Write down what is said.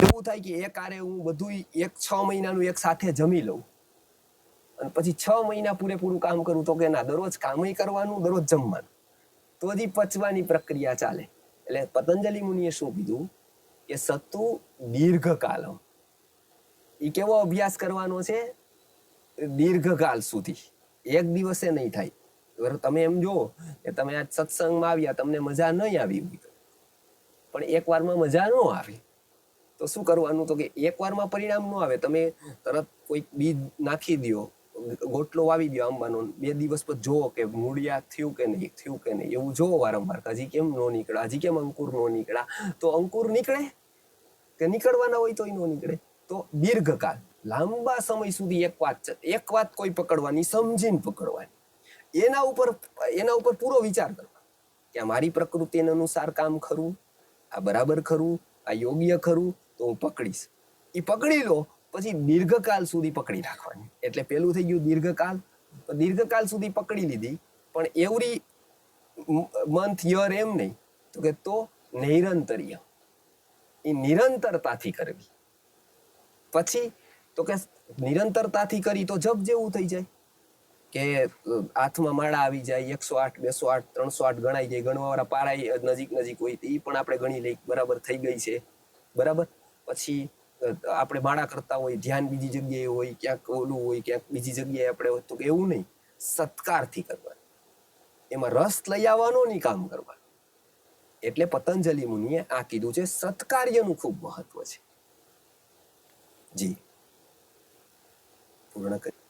એવું થાય કે એક આરે હું બધું 6 મહિનાનું એક સાથે જમી લઉં અને પછી 6 મહિના પૂરેપૂરું કામ કરું, તો કે ના, દરરોજ કામય કરવાનું, દરરોજ જમવાનું, તો હજી પચવાની પ્રક્રિયા ચાલે. એટલે પતંજલિ મુનિએ શું કીધું કે સત્તુ દીર્ઘકાલમ, એ કેવો અભ્યાસ કરવાનો છે? દીર્ઘકાલ સુધી, એક દિવસે નહીં થાય. તમે એમ જો કે તમે આ સત્સંગમાં આવ્યા, તમને મજા નહીં આવી, પણ એક વારમાં મજા ન આવે તો શું કરવાનું? તો કે એક વારમાં પરિણામ ન આવે, તમે તરત કોઈ બીજ નાખી દો, ગોટલો વાવી દો આંબાનો, 2 દિવસ પછી જોવો કે મૂળિયા થયું કે નહીં, એવું જોવો વારંવાર, હજી કેમ નો નીકળ્યા, હજી કેમ અંકુર નો નીકળ્યા. તો અંકુર નીકળે કે નીકળવાના હોય તોય નો નીકળે. તો દીર્ઘકાળ, લાંબા સમય સુધી એક વાત કોઈ પકડવાની, સમજીને પકડવાની, એના ઉપર પૂરો વિચાર કરવાનો કે આ મારી પ્રકૃતિ અનુસાર કામ ખરું, આ બરાબર ખરું, આ યોગ્ય ખરું, તો હું પકડીશ. એ પકડી લો પછી દીર્ઘકાલ સુધી પકડી રાખવાની. એટલે પેલું થઈ ગયું દીર્ઘકાલ, દીર્ઘકાલ સુધી પકડી લીધી, પણ એવરી મંથ, યર એમ નહીં, તો કે તો નિરંતર્ય, એ નિરંતરતાથી કરવી. પછી તો કે નિરંતરતાથી કરી તો જપ જેવું થઈ જાય કે હાથમાં માળા આવી જાય, 108, 208, 308 ગણાઈ જાય, ગણવાવાળા પારાય નજીક હોય, એ પણ આપણે ગણી લઈ, બરાબર થઈ ગઈ છે, બરાબર. પછી આપણે માળા કરતા હોય, ધ્યાન બીજી જગ્યાએ હોય, ક્યાંક ઓલું હોય, ક્યાંક બીજી જગ્યાએ આપણે હોય, તો એવું નહીં, સત્કારથી કરવાનું, એમાં રસ લઈ આવવાનો નહીં, કામ કરવાનું. એટલે પતંજલિ મુનિએ આ કીધું છે, સત્કાર્યનું ખૂબ મહત્વ છે. જી પૂર્ણ કરી.